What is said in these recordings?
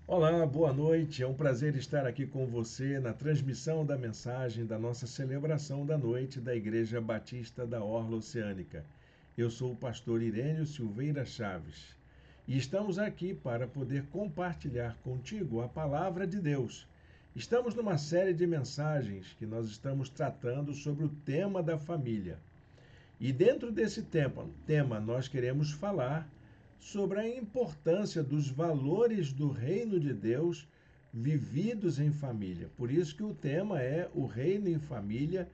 Olá, boa noite. É um prazer estar aqui com você na transmissão da mensagem da nossa celebração da noite da Igreja Batista da Orla Oceânica. Eu sou o pastor Irênio Silveira Chaves e estamos aqui para poder compartilhar contigo a palavra de Deus. Estamos numa série de mensagens que nós estamos tratando sobre o tema da família. E dentro desse tema nós queremos falar sobre a importância dos valores do reino de Deus vividos em família. Por isso que o tema é o reino em família,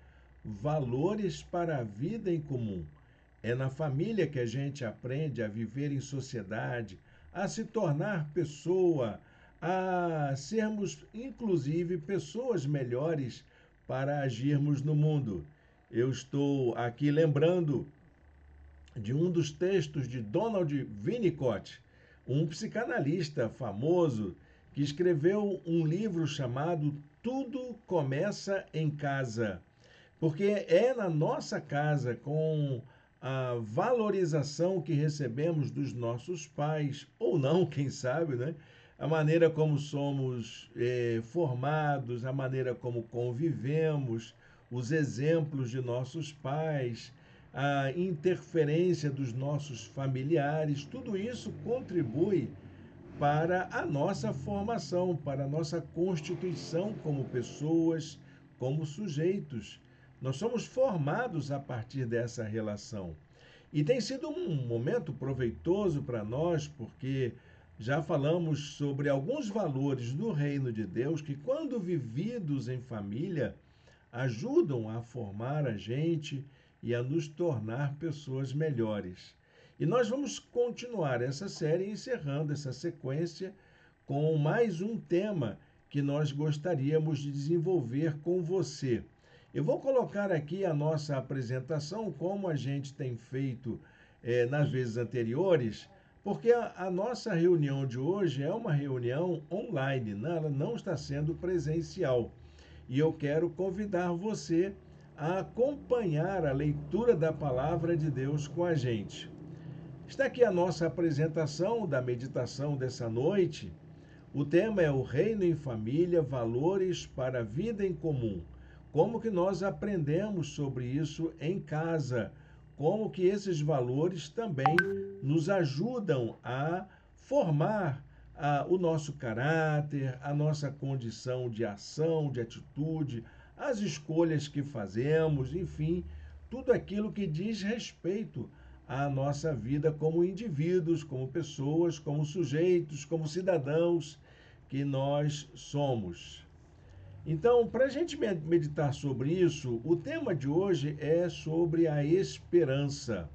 valores para a vida em comum. É na família que a gente aprende a viver em sociedade, a se tornar pessoa, a sermos inclusive pessoas melhores para agirmos no mundo. Eu estou aqui lembrando de um dos textos de Donald Winnicott, um psicanalista famoso que escreveu um livro chamado Tudo Começa em Casa. Porque é na nossa casa, com a valorização que recebemos dos nossos pais, ou não, quem sabe, né? A maneira como somos formados, a maneira como convivemos, os exemplos de nossos pais, a interferência dos nossos familiares, tudo isso contribui para a nossa formação, para a nossa constituição como pessoas, como sujeitos. Nós somos formados a partir dessa relação. E tem sido um momento proveitoso para nós, porque já falamos sobre alguns valores do reino de Deus que, quando vividos em família, ajudam a formar a gente e a nos tornar pessoas melhores. E nós vamos continuar essa série, encerrando essa sequência com mais um tema que nós gostaríamos de desenvolver com você. Eu vou colocar aqui a nossa apresentação, como a gente tem feito nas vezes anteriores, porque a nossa reunião de hoje é uma reunião online, né? Ela não está sendo presencial. E eu quero convidar você a acompanhar a leitura da palavra de Deus com a gente. Está aqui a nossa apresentação da meditação dessa noite. O tema é o reino em família, valores para a vida em comum. Como que nós aprendemos sobre isso em casa? Como que esses valores também nos ajudam a formar o nosso caráter, a nossa condição de ação, de atitude, as escolhas que fazemos, enfim, tudo aquilo que diz respeito à nossa vida como indivíduos, como pessoas, como sujeitos, como cidadãos que nós somos. Então, para a gente meditar sobre isso, o tema de hoje é sobre a esperança.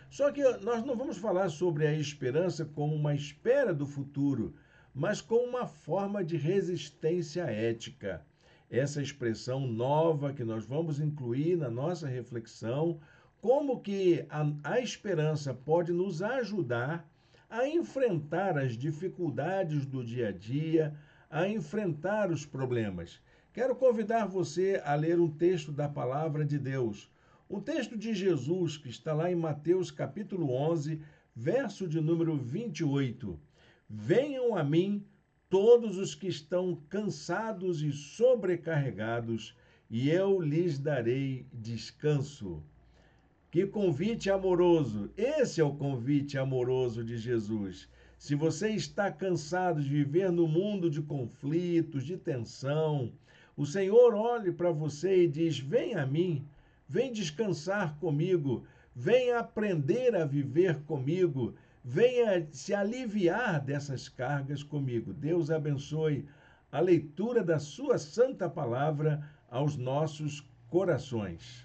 Só que nós não vamos falar sobre a esperança como uma espera do futuro, mas como uma forma de resistência ética. Essa expressão nova que nós vamos incluir na nossa reflexão, como que a esperança pode nos ajudar a enfrentar as dificuldades do dia a dia, a enfrentar os problemas. Quero convidar você a ler um texto da palavra de Deus. Um texto de Jesus que está lá em Mateus capítulo 11, verso de número 28. Venham a mim todos os que estão cansados e sobrecarregados, e eu lhes darei descanso. Que convite amoroso! Esse é o convite amoroso de Jesus. Se você está cansado de viver no mundo de conflitos, de tensão, o Senhor olha para você e diz: vem a mim, vem descansar comigo, vem aprender a viver comigo, venha se aliviar dessas cargas comigo. Deus abençoe a leitura da sua santa palavra aos nossos corações.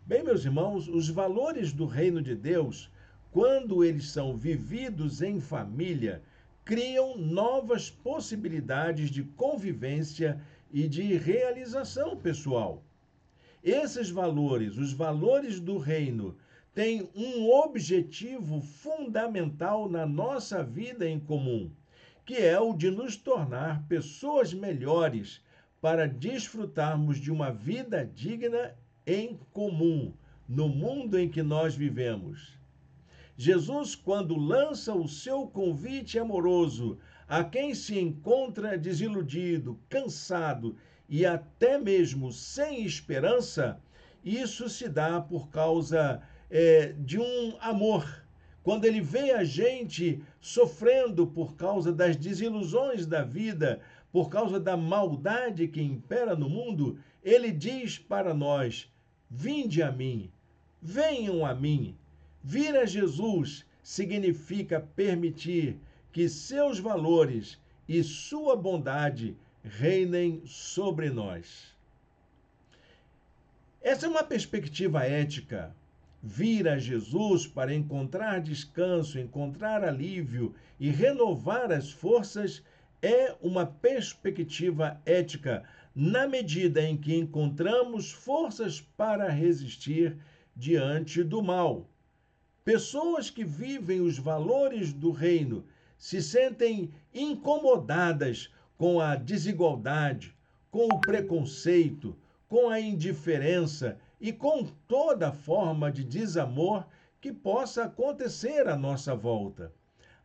Bem, meus irmãos, os valores do reino de Deus, quando eles são vividos em família, criam novas possibilidades de convivência e de realização pessoal. Esses valores, os valores do reino, têm um objetivo fundamental na nossa vida em comum, que é o de nos tornar pessoas melhores para desfrutarmos de uma vida digna em comum no mundo em que nós vivemos. Jesus, quando lança o seu convite amoroso a quem se encontra desiludido, cansado e até mesmo sem esperança, isso se dá por causa de um amor. Quando ele vê a gente sofrendo por causa das desilusões da vida, por causa da maldade que impera no mundo, ele diz para nós: vinde a mim, venham a mim. Vir a Jesus significa permitir que seus valores e sua bondade reinem sobre nós. Essa é uma perspectiva ética. Vir a Jesus para encontrar descanso, encontrar alívio e renovar as forças é uma perspectiva ética, na medida em que encontramos forças para resistir diante do mal. Pessoas que vivem os valores do reino se sentem incomodadas com a desigualdade, com o preconceito, com a indiferença e com toda forma de desamor que possa acontecer à nossa volta.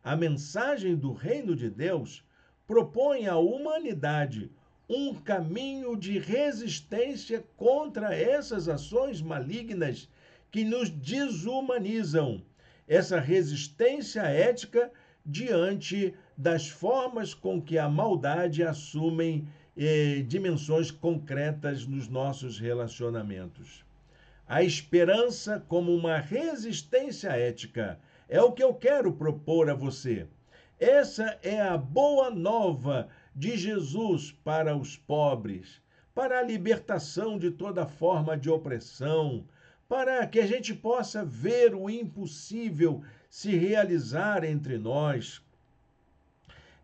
A mensagem do reino de Deus propõe à humanidade um caminho de resistência contra essas ações malignas que nos desumanizam. Essa resistência ética diante das formas com que a maldade assumem dimensões concretas nos nossos relacionamentos. A esperança como uma resistência ética é o que eu quero propor a você. Essa é a boa nova de Jesus para os pobres, para a libertação de toda forma de opressão, para que a gente possa ver o impossível se realizar entre nós,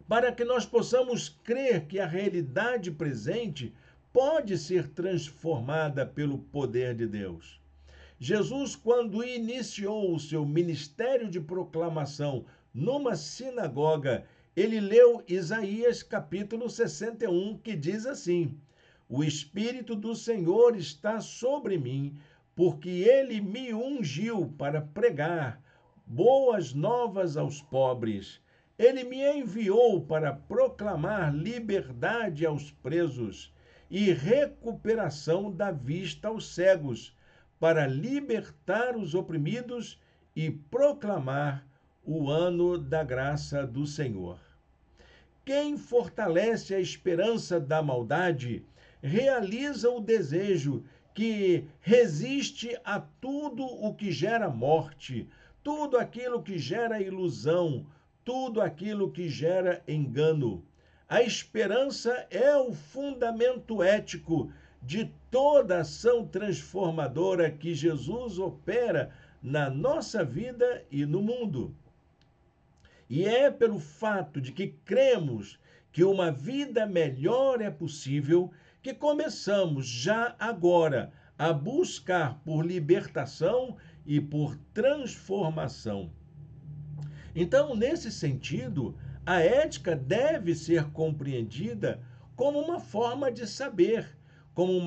para que nós possamos crer que a realidade presente pode ser transformada pelo poder de Deus. Jesus, quando iniciou o seu ministério de proclamação numa sinagoga, ele leu Isaías capítulo 61, que diz assim: o Espírito do Senhor está sobre mim, porque ele me ungiu para pregar boas novas aos pobres. Ele me enviou para proclamar liberdade aos presos e recuperação da vista aos cegos, para libertar os oprimidos e proclamar o ano da graça do Senhor. Quem fortalece a esperança da maldade realiza o desejo que resiste a tudo o que gera morte, tudo aquilo que gera ilusão, tudo aquilo que gera engano. A esperança é o fundamento ético de toda ação transformadora que Jesus opera na nossa vida e no mundo. E é pelo fato de que cremos que uma vida melhor é possível que começamos já agora a buscar por libertação e por transformação. Então, nesse sentido, a ética deve ser compreendida como uma forma de saber, como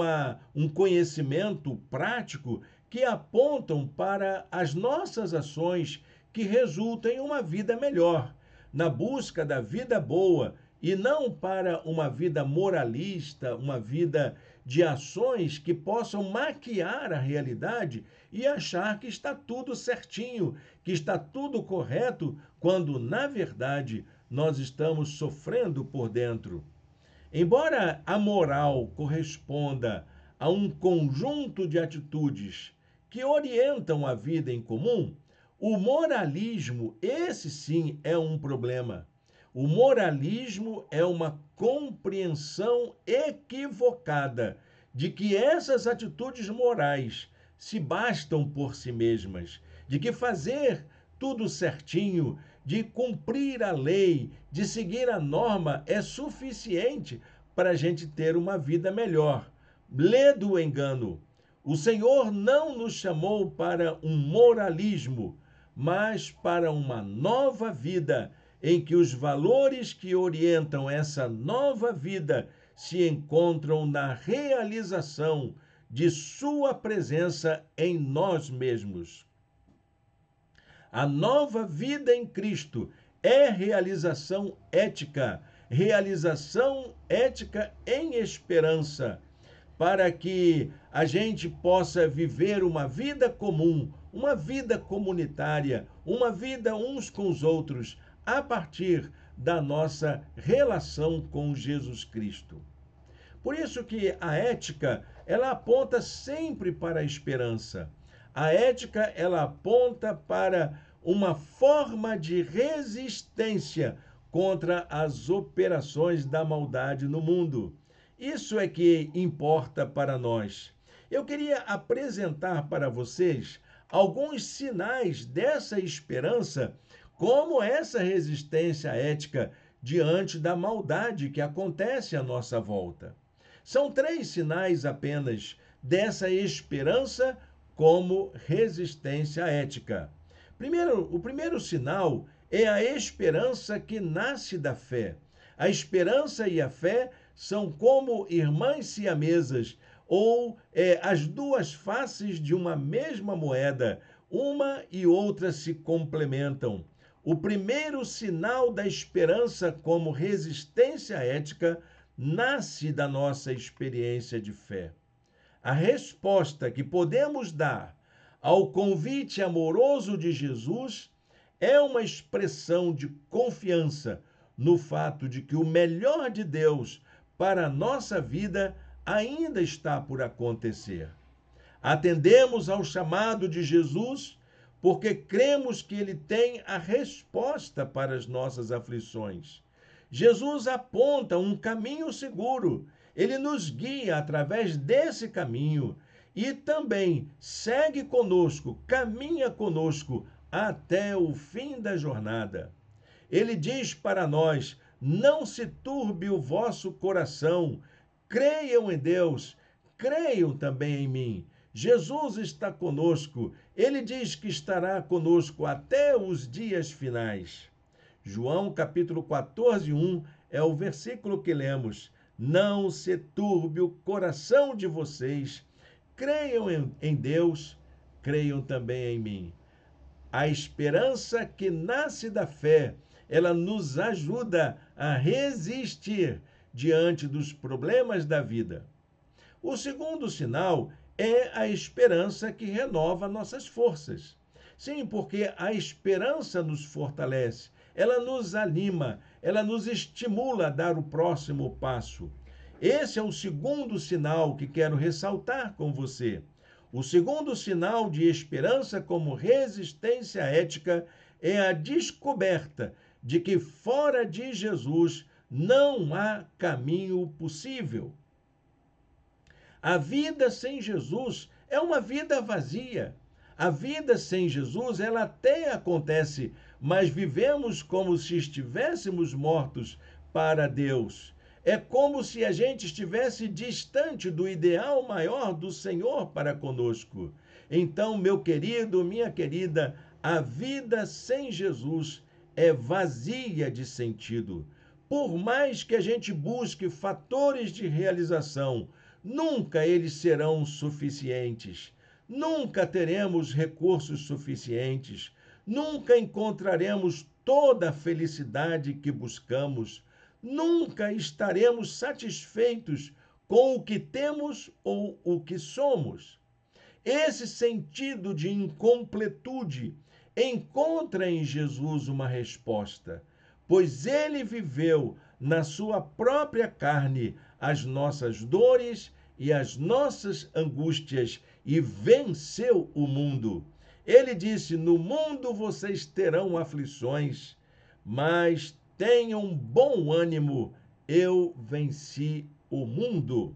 um conhecimento prático que apontam para as nossas ações que resultem em uma vida melhor, na busca da vida boa e não para uma vida moralista, uma vida de ações que possam maquiar a realidade e achar que está tudo certinho, que está tudo correto, quando, na verdade, nós estamos sofrendo por dentro. Embora a moral corresponda a um conjunto de atitudes que orientam a vida em comum, o moralismo, esse sim, é um problema. O moralismo é uma compreensão equivocada de que essas atitudes morais se bastam por si mesmas, de que fazer tudo certinho, de cumprir a lei, de seguir a norma é suficiente para a gente ter uma vida melhor. Lê do engano. O Senhor não nos chamou para um moralismo, mas para uma nova vida, em que os valores que orientam essa nova vida se encontram na realização de sua presença em nós mesmos. A nova vida em Cristo é realização ética em esperança, para que a gente possa viver uma vida comum, uma vida comunitária, uma vida uns com os outros, a partir da nossa relação com Jesus Cristo. Por isso que a ética, ela aponta sempre para a esperança. A ética, ela aponta para uma forma de resistência contra as operações da maldade no mundo. Isso é que importa para nós. Eu queria apresentar para vocês alguns sinais dessa esperança, como essa resistência ética diante da maldade que acontece à nossa volta. São 3 sinais apenas dessa esperança como resistência ética. O primeiro sinal é a esperança que nasce da fé. A esperança e a fé são como irmãs siamesas, ou as duas faces de uma mesma moeda. Uma e outra se complementam. O primeiro sinal da esperança como resistência ética nasce da nossa experiência de fé. A resposta que podemos dar ao convite amoroso de Jesus é uma expressão de confiança no fato de que o melhor de Deus para a nossa vida ainda está por acontecer. Atendemos ao chamado de Jesus porque cremos que ele tem a resposta para as nossas aflições. Jesus aponta um caminho seguro. Ele nos guia através desse caminho e também segue conosco, caminha conosco até o fim da jornada. Ele diz para nós: não se turbe o vosso coração, creiam em Deus, creiam também em mim. Jesus está conosco, ele diz que estará conosco até os dias finais. João capítulo 14, 1 é o versículo que lemos. Não se turbe o coração de vocês, creiam em Deus, creiam também em mim. A esperança que nasce da fé, ela nos ajuda a resistir diante dos problemas da vida. O segundo sinal é a esperança que renova nossas forças. Sim, porque a esperança nos fortalece, ela nos anima, ela nos estimula a dar o próximo passo. Esse é o segundo sinal que quero ressaltar com você. O segundo sinal de esperança como resistência ética é a descoberta de que fora de Jesus não há caminho possível. A vida sem Jesus é uma vida vazia. A vida sem Jesus, ela até acontece, mas vivemos como se estivéssemos mortos para Deus. É como se a gente estivesse distante do ideal maior do Senhor para conosco. Então, meu querido, minha querida, a vida sem Jesus é vazia de sentido. Por mais que a gente busque fatores de realização, nunca eles serão suficientes. Nunca teremos recursos suficientes. Nunca encontraremos toda a felicidade que buscamos. Nunca estaremos satisfeitos com o que temos ou o que somos. Esse sentido de incompletude encontra em Jesus uma resposta, pois ele viveu na sua própria carne as nossas dores e as nossas angústias e venceu o mundo. Ele disse: no mundo vocês terão aflições, mas tenham bom ânimo, eu venci o mundo.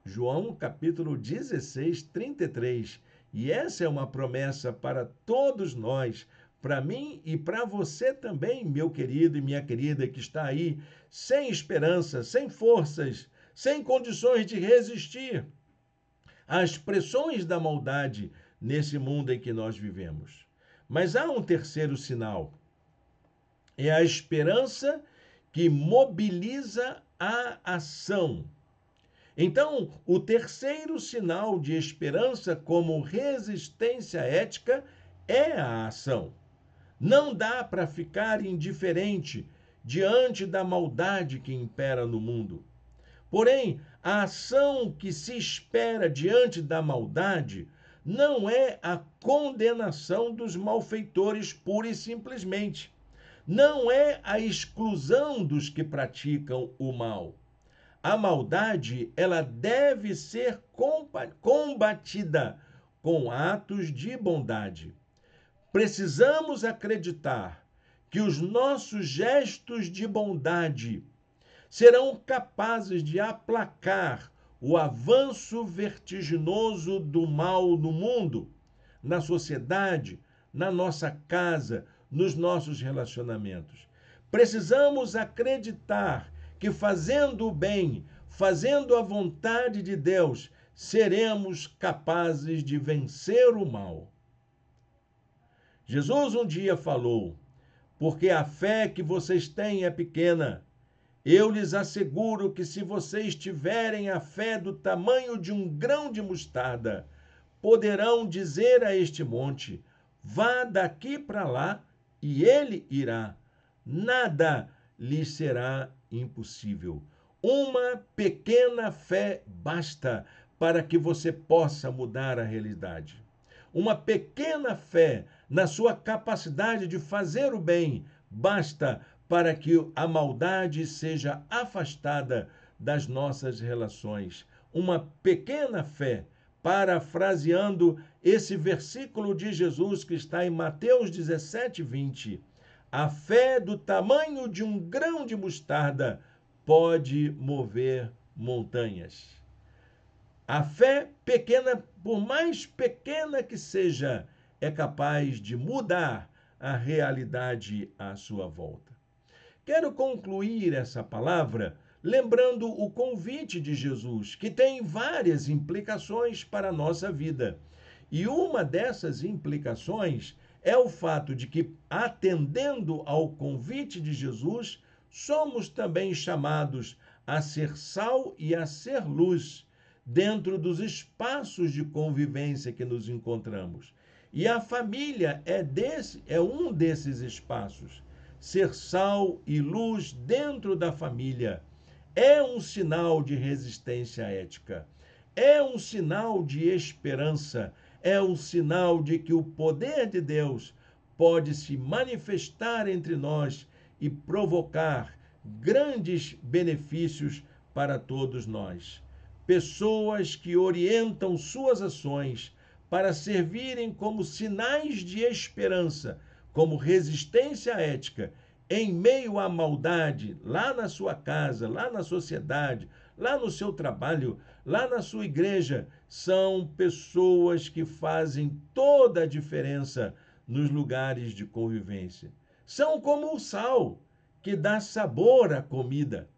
João capítulo 16, 33. E essa é uma promessa para todos nós, para mim e para você também, meu querido e minha querida, que está aí sem esperança, sem forças, sem condições de resistir às pressões da maldade nesse mundo em que nós vivemos. Mas há um terceiro sinal. É a esperança que mobiliza a ação. Então, o terceiro sinal de esperança como resistência ética é a ação. Não dá para ficar indiferente diante da maldade que impera no mundo. Porém, a ação que se espera diante da maldade não é a condenação dos malfeitores pura e simplesmente. Não é a exclusão dos que praticam o mal. A maldade, ela deve ser combatida com atos de bondade. Precisamos acreditar que os nossos gestos de bondade serão capazes de aplacar o avanço vertiginoso do mal no mundo, na sociedade, na nossa casa, nos nossos relacionamentos. Precisamos acreditar que fazendo o bem, fazendo a vontade de Deus, seremos capazes de vencer o mal. Jesus um dia falou: porque a fé que vocês têm é pequena. Eu lhes asseguro que se vocês tiverem a fé do tamanho de um grão de mostarda, poderão dizer a este monte: vá daqui para lá, e ele irá. Nada lhes será impossível. Uma pequena fé basta para que você possa mudar a realidade. Uma pequena fé na sua capacidade de fazer o bem basta para que a maldade seja afastada das nossas relações. Uma pequena fé, parafraseando esse versículo de Jesus que está em Mateus 17:20. A fé do tamanho de um grão de mostarda pode mover montanhas. A fé pequena, por mais pequena que seja, é capaz de mudar a realidade à sua volta. Quero concluir essa palavra lembrando o convite de Jesus, que tem várias implicações para a nossa vida. E uma dessas implicações é o fato de que, atendendo ao convite de Jesus, somos também chamados a ser sal e a ser luz dentro dos espaços de convivência que nos encontramos. E a família é um desses espaços. Ser sal e luz dentro da família é um sinal de resistência ética, é um sinal de esperança, é um sinal de que o poder de Deus pode se manifestar entre nós e provocar grandes benefícios para todos nós. Pessoas que orientam suas ações para servirem como sinais de esperança, como resistência ética, em meio à maldade, lá na sua casa, lá na sociedade, lá no seu trabalho, lá na sua igreja, são pessoas que fazem toda a diferença nos lugares de convivência. São como o sal, que dá sabor à comida.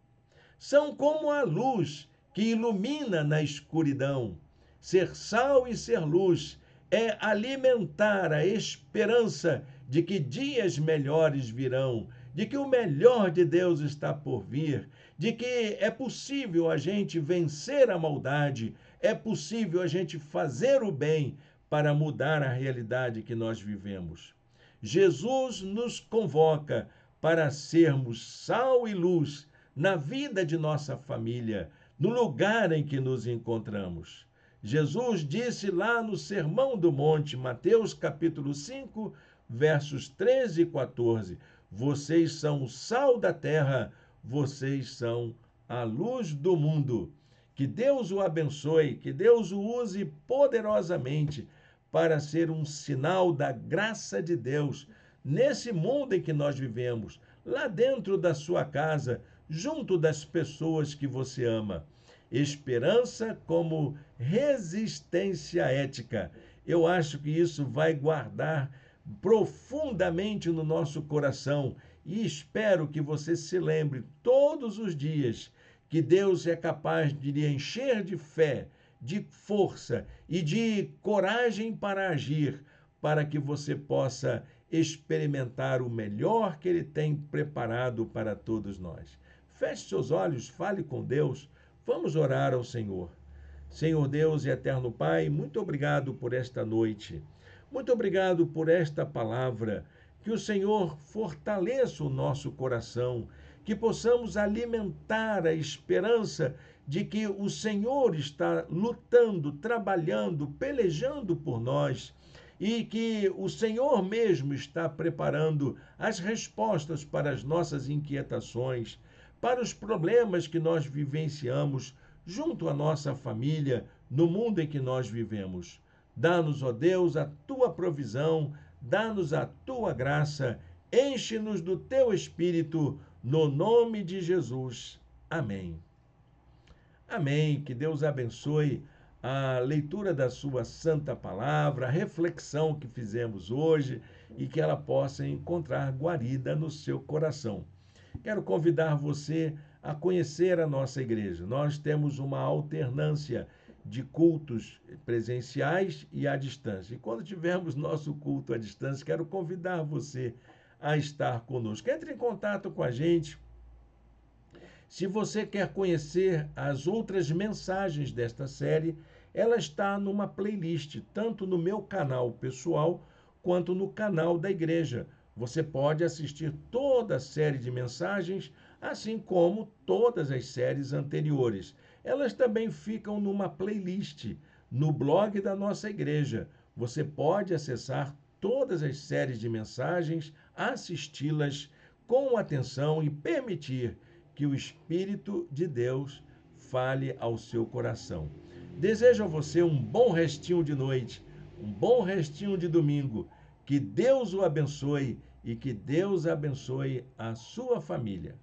São como a luz, que ilumina na escuridão. Ser sal e ser luz é alimentar a esperança de que dias melhores virão, de que o melhor de Deus está por vir, de que é possível a gente vencer a maldade, é possível a gente fazer o bem para mudar a realidade que nós vivemos. Jesus nos convoca para sermos sal e luz na vida de nossa família, no lugar em que nos encontramos. Jesus disse lá no Sermão do Monte, Mateus capítulo 5, versos 13 e 14, vocês são o sal da terra, vocês são a luz do mundo. Que Deus o abençoe, que Deus o use poderosamente para ser um sinal da graça de Deus nesse mundo em que nós vivemos, lá dentro da sua casa, junto das pessoas que você ama. Esperança como resistência ética. Eu acho que isso vai guardar profundamente no nosso coração e espero que você se lembre todos os dias que Deus é capaz de lhe encher de fé, de força e de coragem para agir, para que você possa experimentar o melhor que Ele tem preparado para todos nós. Feche seus olhos, fale com Deus. Vamos orar ao Senhor. Senhor Deus e eterno Pai, muito obrigado por esta noite. Muito obrigado por esta palavra Que o Senhor fortaleça o nosso coração, que possamos alimentar a esperança de que o Senhor está lutando, trabalhando, pelejando por nós e que o Senhor mesmo está preparando as respostas para as nossas inquietações, para os problemas que nós vivenciamos junto à nossa família, no mundo em que nós vivemos. Dá-nos, ó Deus, a tua provisão, dá-nos a tua graça, enche-nos do teu Espírito, no nome de Jesus. Amém. Amém. Que Deus abençoe a leitura da sua santa palavra, a reflexão que fizemos hoje e que ela possa encontrar guarida no seu coração. Quero convidar você a conhecer a nossa igreja. Nós temos uma alternância de cultos presenciais e à distância. E quando tivermos nosso culto à distância, quero convidar você a estar conosco. Entre em contato com a gente. Se você quer conhecer as outras mensagens desta série, ela está numa playlist, tanto no meu canal pessoal quanto no canal da igreja. Você pode assistir toda a série de mensagens, assim como todas as séries anteriores. Elas também ficam numa playlist no blog da nossa igreja. Você pode acessar todas as séries de mensagens, assisti-las com atenção e permitir que o Espírito de Deus fale ao seu coração. Desejo a você um bom restinho de noite, um bom restinho de domingo. Que Deus o abençoe e que Deus abençoe a sua família.